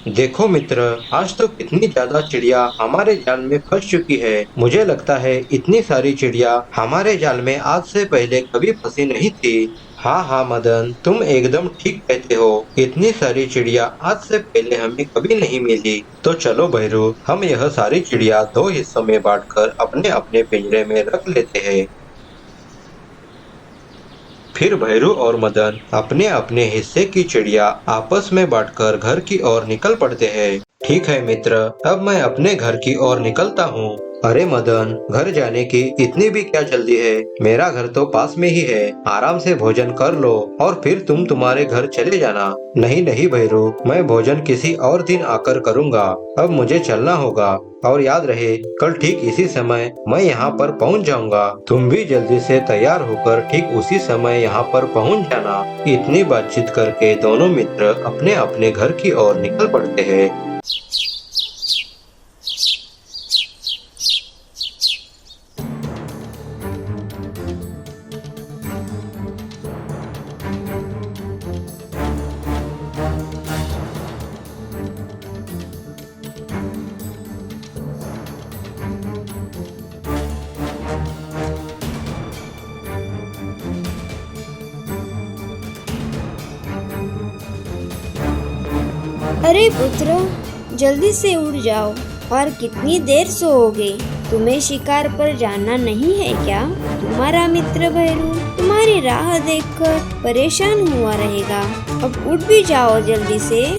देखो मित्र, आज तो कितनी ज्यादा चिड़िया हमारे जाल में फंस चुकी है। मुझे लगता है इतनी सारी चिड़िया हमारे जाल में आज से पहले कभी फंसी नहीं थी। हाँ हाँ मदन, तुम एकदम ठीक कहते हो। इतनी सारी चिड़िया आज से पहले हमें कभी नहीं मिली। तो चलो भैरू, हम यह सारी चिड़िया दो हिस्सों में बांटकर अपने अपने पिंजरे में रख लेते हैं। फिर भैरू और मदन अपने अपने हिस्से की चिड़िया आपस में बांटकर घर की ओर निकल पड़ते हैं। ठीक है मित्र, अब मैं अपने घर की ओर निकलता हूँ। अरे मदन, घर जाने की इतनी भी क्या जल्दी है? मेरा घर तो पास में ही है। आराम से भोजन कर लो और फिर तुम तुम्हारे घर चले जाना। नहीं नहीं भैरू, मैं भोजन किसी और दिन आकर करूँगा। अब मुझे चलना होगा। और याद रहे, कल ठीक इसी समय मैं यहाँ पर पहुँच जाऊँगा। तुम भी जल्दी से तैयार होकर ठीक उसी समय यहाँ पर पहुँच जाना। इतनी बातचीत करके दोनों मित्र अपने अपने घर की ओर निकल पड़ते हैं। अरे पुत्र, जल्दी से उठ जाओ। और कितनी देर सोओगे? तुम्हें शिकार पर जाना नहीं है क्या? तुम्हारा मित्र भैरू तुम्हारी राह देखकर परेशान हुआ रहेगा। अब उठ भी जाओ जल्दी से।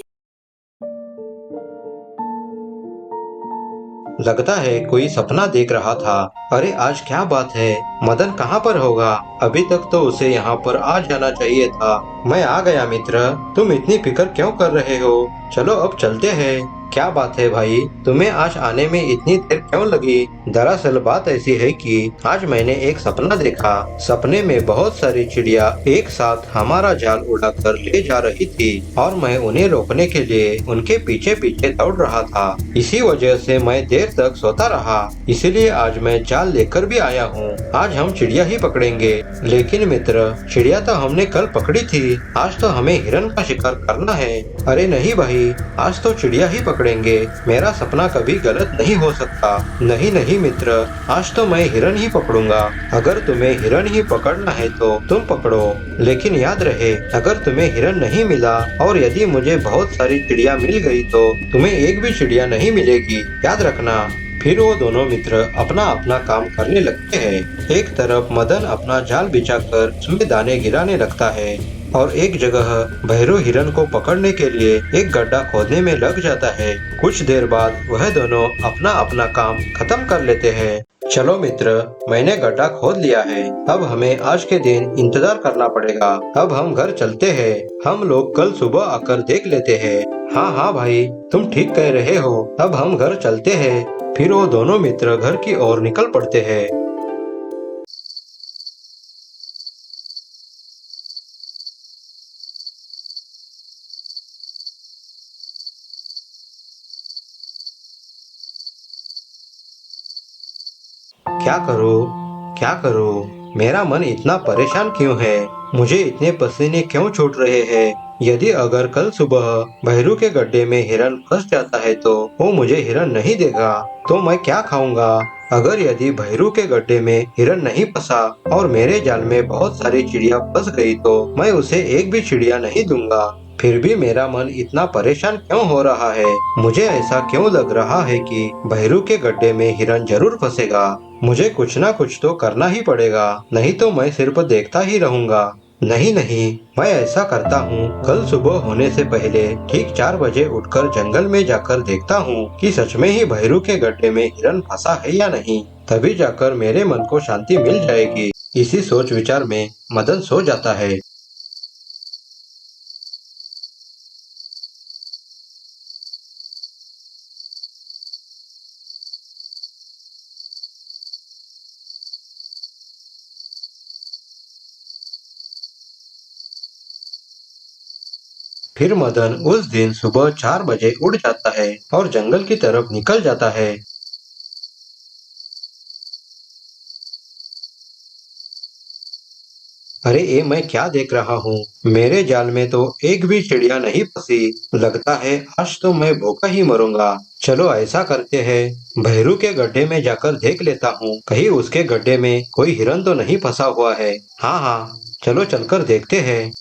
लगता है कोई सपना देख रहा था। अरे आज क्या बात है? मदन कहाँ पर होगा? अभी तक तो उसे यहाँ पर आ जाना चाहिए था। मैं आ गया मित्र, तुम इतनी फिक्र क्यों कर रहे हो? चलो अब चलते हैं। क्या बात है भाई, तुम्हें आज आने में इतनी देर क्यों लगी? दरअसल बात ऐसी है कि आज मैंने एक सपना देखा। सपने में बहुत सारी चिड़िया एक साथ हमारा जाल उड़ाकर ले जा रही थी और मैं उन्हें रोकने के लिए उनके पीछे पीछे दौड़ रहा था। इसी वजह से मैं देर तक सोता रहा। इसीलिए आज मैं जाल लेकर भी आया हूँ। आज हम चिड़िया ही पकड़ेंगे। लेकिन मित्र, चिड़िया तो हमने कल पकड़ी थी। आज तो हमें हिरन का शिकार करना है। अरे नहीं भाई, आज तो चिड़िया ही पकड़ेंगे। मेरा सपना कभी गलत नहीं हो सकता। नहीं नहीं मित्र, आज तो मैं हिरन ही पकड़ूंगा। अगर तुम्हें हिरन ही पकड़ना है तो तुम पकड़ो। लेकिन याद रहे, अगर तुम्हें हिरन नहीं मिला और यदि मुझे बहुत सारी चिड़िया मिल गई तो तुम्हें एक भी चिड़िया नहीं मिलेगी, याद रखना। फिर वो दोनों मित्र अपना अपना काम करने लगते हैं। एक तरफ मदन अपना जाल बिछाकर उसमें दाने गिराने लगता है और एक जगह भैरू हिरन को पकड़ने के लिए एक गड्ढा खोदने में लग जाता है। कुछ देर बाद वह दोनों अपना अपना काम खत्म कर लेते हैं। चलो मित्र, मैंने गड्ढा खोद लिया है। अब हमें आज के दिन इंतजार करना पड़ेगा। अब हम घर चलते हैं। हम लोग कल सुबह आकर देख लेते हैं। हाँ हाँ भाई, तुम ठीक कह रहे हो। अब हम घर चलते हैं। फिर वो दोनों मित्र घर की ओर निकल पड़ते हैं। क्या करूँ क्या करूँ? मेरा मन इतना परेशान क्यों है? मुझे इतने पसीने क्यों छूट रहे हैं? यदि अगर कल सुबह भैरू के गड्ढे में हिरन फंस जाता है तो वो मुझे हिरन नहीं देगा, तो मैं क्या खाऊंगा? अगर यदि भैरू के गड्ढे में हिरन नहीं फंसा और मेरे जाल में बहुत सारी चिड़िया फंस गई तो मैं उसे एक भी चिड़िया नहीं दूंगा। फिर भी मेरा मन इतना परेशान क्यों हो रहा है? मुझे ऐसा क्यों लग रहा है कि भैरू के गड्ढे में हिरन जरूर फंसेगा। मुझे कुछ ना कुछ तो करना ही पड़ेगा, नहीं तो मैं सिर्फ देखता ही रहूंगा। नहीं नहीं, मैं ऐसा करता हूँ, कल सुबह होने से पहले ठीक 4 बजे उठकर जंगल में जाकर देखता हूँ कि सच में ही भैरू के गड्ढे में हिरन फंसा है या नहीं। तभी जाकर मेरे मन को शांति मिल जाएगी। इसी सोच विचार में मदन सो जाता है। फिर मदन उस दिन सुबह 4 बजे उठ जाता है और जंगल की तरफ निकल जाता है। अरे ये मैं क्या देख रहा हूँ? मेरे जाल में तो एक भी चिड़िया नहीं फंसी। लगता है आज तो मैं भूखा ही मरूंगा। चलो ऐसा करते हैं, भैरू के गड्ढे में जाकर देख लेता हूँ, कहीं उसके गड्ढे में कोई हिरन तो नहीं फंसा हुआ है। हाँ हाँ, चलो चलकर देखते हैं।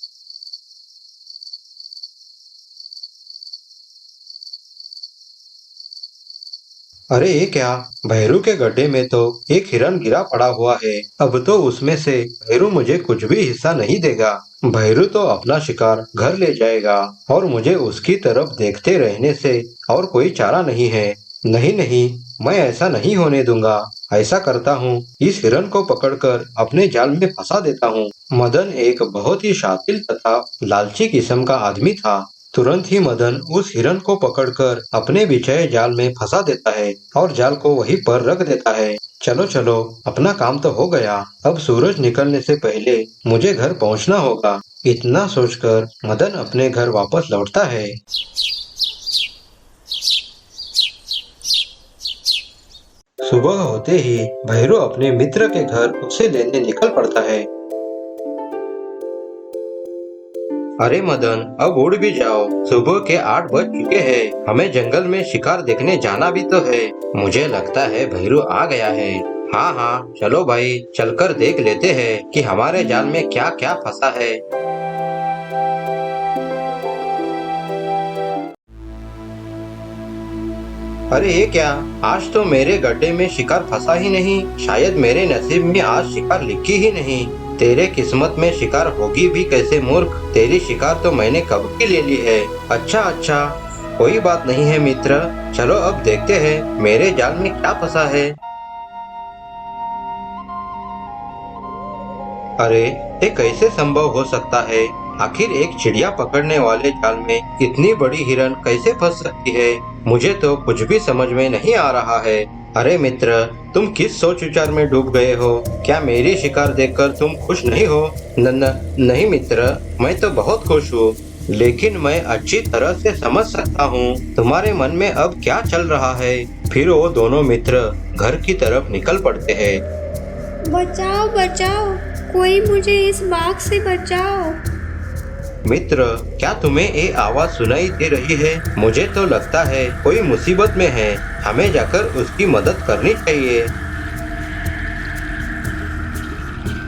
अरे ये क्या, भैरू के गड्ढे में तो एक हिरन गिरा पड़ा हुआ है। अब तो उसमें से भैरू मुझे कुछ भी हिस्सा नहीं देगा। भैरू तो अपना शिकार घर ले जाएगा और मुझे उसकी तरफ देखते रहने से और कोई चारा नहीं है। नहीं नहीं, मैं ऐसा नहीं होने दूंगा। ऐसा करता हूँ, इस हिरन को पकड़कर अपने जाल में फंसा देता हूँ। मदन एक बहुत ही शातिर तथा लालची किस्म का आदमी था। तुरंत ही मदन उस हिरन को पकड़कर अपने बिछाए जाल में फंसा देता है और जाल को वहीं पर रख देता है। चलो चलो, अपना काम तो हो गया। अब सूरज निकलने से पहले मुझे घर पहुंचना होगा। इतना सोचकर मदन अपने घर वापस लौटता है। सुबह होते ही भैरू अपने मित्र के घर उसे लेने निकल पड़ता है। अरे मदन, अब उड़ भी जाओ। सुबह के 8 बज चुके हैं। हमें जंगल में शिकार देखने जाना भी तो है। मुझे लगता है भैरू आ गया है। हाँ हाँ, चलो भाई, चलकर देख लेते हैं कि हमारे जाल में क्या क्या फंसा है। अरे ये क्या, आज तो मेरे गड्ढे में शिकार फंसा ही नहीं। शायद मेरे नसीब में आज शिकार लिखी ही नहीं। तेरे किस्मत में शिकार होगी भी कैसे मूर्ख। तेरी शिकार तो मैंने कब की ले ली है। अच्छा अच्छा, कोई बात नहीं है मित्र। चलो अब देखते हैं मेरे जाल में क्या फंसा है। अरे ये कैसे संभव हो सकता है? आखिर एक चिड़िया पकड़ने वाले जाल में इतनी बड़ी हिरन कैसे फंस सकती है? मुझे तो कुछ भी समझ में नहीं आ रहा है। अरे मित्र, तुम किस सोच विचार में डूब गए हो? क्या मेरी शिकार देखकर तुम खुश नहीं हो? नहीं मित्र, मैं तो बहुत खुश हूँ। लेकिन मैं अच्छी तरह से समझ सकता हूँ तुम्हारे मन में अब क्या चल रहा है। फिर वो दोनों मित्र घर की तरफ निकल पड़ते हैं। बचाओ बचाओ, कोई मुझे इस बाघ से बचाओ। मित्र, क्या तुम्हें ये आवाज सुनाई दे रही है? मुझे तो लगता है कोई मुसीबत में है। हमें जाकर उसकी मदद करनी चाहिए।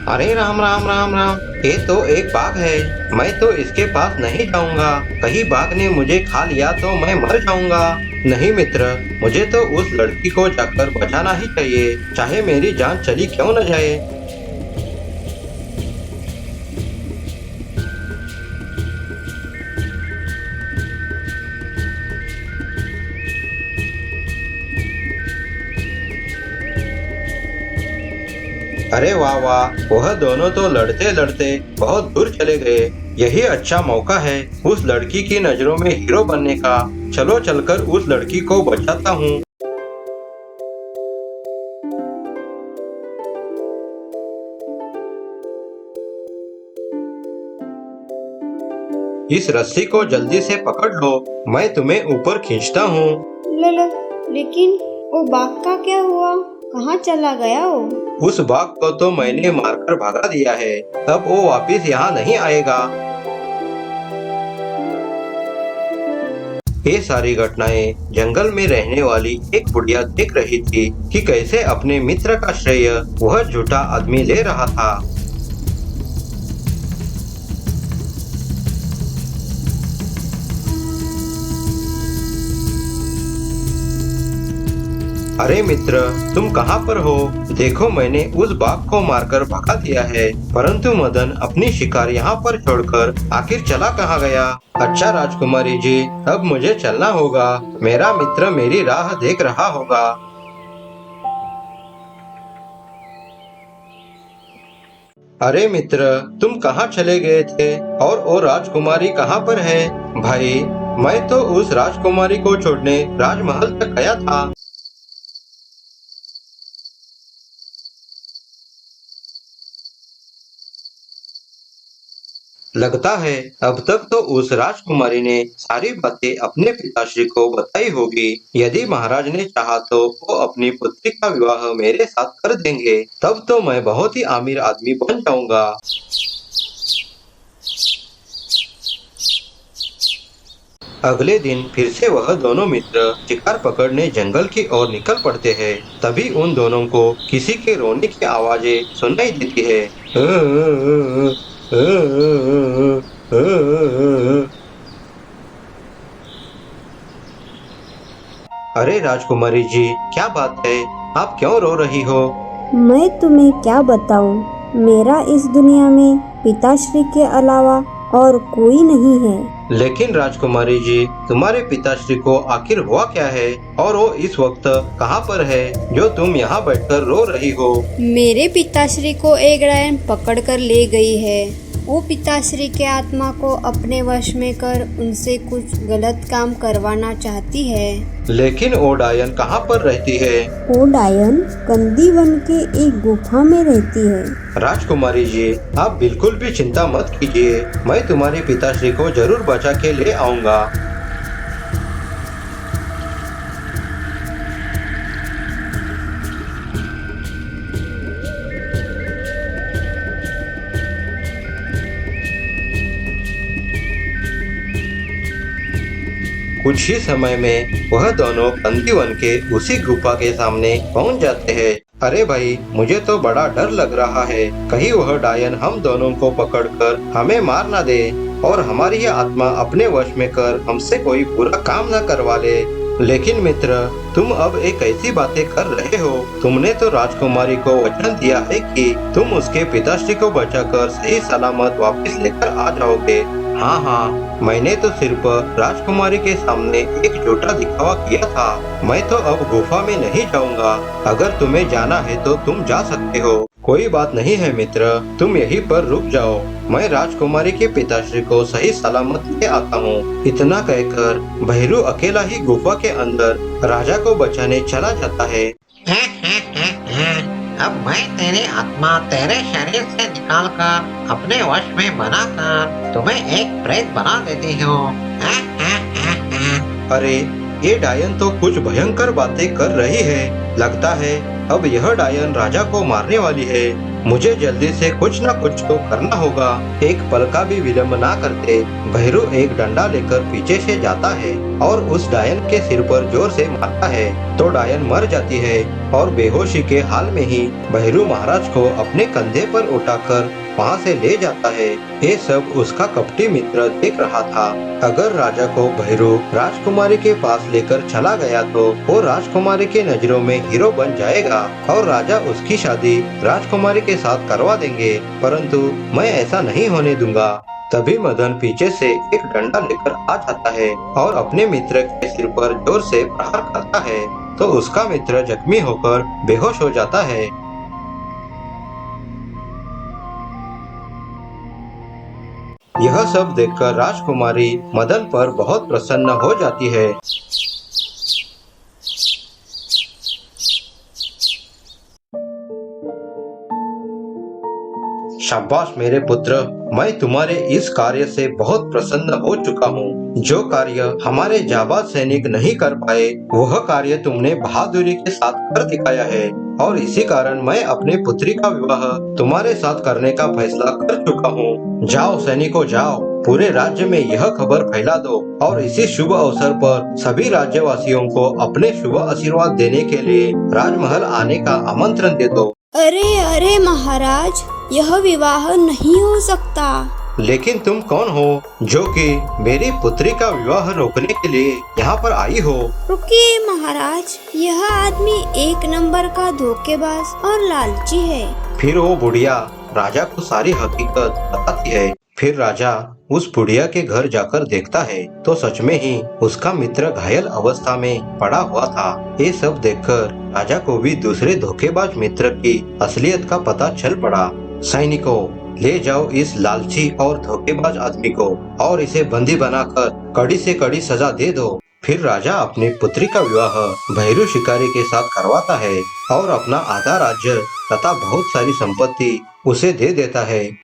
अरे राम राम राम राम, ये तो एक बाघ है। मैं तो इसके पास नहीं जाऊंगा। कहीं बाघ ने मुझे खा लिया तो मैं मर जाऊंगा। नहीं मित्र, मुझे तो उस लड़की को जाकर बचाना ही चाहिए, चाहे मेरी जान चली क्यों न जाए। अरे वाह वाह, वह दोनों तो लड़ते लड़ते बहुत दूर चले गए। यही अच्छा मौका है उस लड़की की नजरों में हीरो बनने का। चलो चलकर उस लड़की को बचाता हूँ। इस रस्सी को जल्दी से पकड़ लो, मैं तुम्हें ऊपर खींचता हूँ। लेकिन वो बाघ का क्या हुआ? कहाँ चला गया वो? उस बाघ को तो मैंने मारकर भगा दिया है। अब वो वापस यहाँ नहीं आएगा। ये सारी घटनाएं जंगल में रहने वाली एक बुढ़िया देख रही थी कि कैसे अपने मित्र का श्रेय वह झूठा आदमी ले रहा था। अरे मित्र, तुम कहाँ पर हो? देखो, मैंने उस बाघ को मारकर भगा दिया है। परंतु मदन अपनी शिकार यहाँ पर छोड़कर आखिर चला कहाँ गया? अच्छा राजकुमारी जी, अब मुझे चलना होगा। मेरा मित्र मेरी राह देख रहा होगा। अरे मित्र, तुम कहाँ चले गए थे? और वो राजकुमारी कहाँ पर है? भाई, मैं तो उस राजकुमारी को छोड़ने राजमहल तक गया था। लगता है अब तक तो उस राजकुमारी ने सारी बातें अपने पिताश्री को बताई होगी। यदि महाराज ने चाहा तो वो अपनी पुत्री का विवाह मेरे साथ कर देंगे। तब तो मैं बहुत ही अमीर आदमी बन जाऊंगा। अगले दिन फिर से वह दोनों मित्र शिकार पकड़ने जंगल की ओर निकल पड़ते हैं। तभी उन दोनों को किसी के रोने की आवाजें सुनाई देती है। अरे राजकुमारी जी, क्या बात है? आप क्यों रो रही हो? मैं तुम्हें क्या बताऊं? मेरा इस दुनिया में पिताश्री के अलावा और कोई नहीं है। लेकिन राजकुमारी जी, तुम्हारे पिताश्री को आखिर हुआ क्या है? और वो इस वक्त कहाँ पर है जो तुम यहाँ बैठकर रो रही हो? मेरे पिताश्री को एक डायन पकड़ कर ले गई है। वो पिताश्री के आत्मा को अपने वश में कर उनसे कुछ गलत काम करवाना चाहती है। लेकिन वो डायन कहाँ पर रहती है? वो डायन कंदी वन के एक गुफा में रहती है। राजकुमारी जी, आप बिल्कुल भी चिंता मत कीजिए। मैं तुम्हारे पिताश्री को जरूर बचा के ले आऊंगा। कुछ ही समय में वह दोनों कंदीवन के उसी गुफा के सामने पहुंच जाते हैं। अरे भाई, मुझे तो बड़ा डर लग रहा है। कहीं वह डायन हम दोनों को पकड़कर हमें मार ना दे और हमारी यह आत्मा अपने वश में कर हमसे कोई बुरा काम न करवा ले। लेकिन मित्र, तुम अब एक ऐसी बातें कर रहे हो। तुमने तो राजकुमारी को वचन दिया है कि तुम उसके पिताश्री को बचाकर सही सलामत वापस लेकर आ जाओगे। हाँ हाँ, मैंने तो सिर्फ राजकुमारी के सामने एक झूठा दिखावा किया था। मैं तो अब गुफा में नहीं जाऊंगा। अगर तुम्हें जाना है तो तुम जा सकते हो। कोई बात नहीं है मित्र, तुम यहीं पर रुक जाओ। मैं राजकुमारी के पिताश्री को सही सलामत ले आता हूँ। इतना कहकर भैरू अकेला ही गुफा के अंदर राजा को बचाने चला जाता है। अब मैं तेरी आत्मा तेरे शरीर से निकालकर अपने वश में बनाकर तुम्हें एक प्रेत बना देती हूँ। अरे, ये डायन तो कुछ भयंकर बातें कर रही है। लगता है अब यह डायन राजा को मारने वाली है। मुझे जल्दी से कुछ न कुछ तो करना होगा। एक पल का भी विलंब ना करते भैरू एक डंडा लेकर पीछे से जाता है और उस डायन के सिर पर जोर से मारता है तो डायन मर जाती है और बेहोशी के हाल में ही भैरू महाराज को अपने कंधे पर उठाकर वहाँ से ले जाता है। ये सब उसका कपटी मित्र देख रहा था। अगर राजा को भैरू राजकुमारी के पास लेकर चला गया तो वो राजकुमारी के नजरों में हीरो बन जाएगा और राजा उसकी शादी राजकुमारी के साथ करवा देंगे। परंतु मैं ऐसा नहीं होने दूंगा। तभी मदन पीछे से एक डंडा लेकर आ जाता है और अपने मित्र के सिर पर जोर से प्रहार करता है तो उसका मित्र जख्मी होकर बेहोश हो जाता है। यह सब देखकर राजकुमारी मदन पर बहुत प्रसन्न हो जाती है। शाबाश मेरे पुत्र, मैं तुम्हारे इस कार्य से बहुत प्रसन्न हो चुका हूँ। जो कार्य हमारे जाबाज सैनिक नहीं कर पाए वह कार्य तुमने बहादुरी के साथ कर दिखाया है और इसी कारण मैं अपने पुत्री का विवाह तुम्हारे साथ करने का फैसला कर चुका हूँ। जाओ सैनिकों, जाओ, पूरे राज्य में यह खबर फैला दो और इसी शुभ अवसर पर सभी राज्यवासियों को अपने शुभ आशीर्वाद देने के लिए राजमहल आने का आमंत्रण दे दो। अरे अरे महाराज, यह विवाह नहीं हो सकता। लेकिन तुम कौन हो जो कि मेरी पुत्री का विवाह रोकने के लिए यहाँ पर आई हो? रुकिए महाराज, यह आदमी एक नंबर का धोखेबाज और लालची है। फिर वो बुढ़िया राजा को सारी हकीकत बताती है। फिर राजा उस बुढ़िया के घर जाकर देखता है तो सच में ही उसका मित्र घायल अवस्था में पड़ा हुआ था। ये सब देखकर राजा को भी दूसरे धोखेबाज मित्र की असलियत का पता चल पड़ा। सैनिकों, ले जाओ इस लालची और धोखेबाज आदमी को और इसे बंदी बनाकर कड़ी से कड़ी सजा दे दो। फिर राजा अपनी पुत्री का विवाह भैरू शिकारी के साथ करवाता है और अपना आधा राज्य तथा बहुत सारी संपत्ति उसे दे देता है।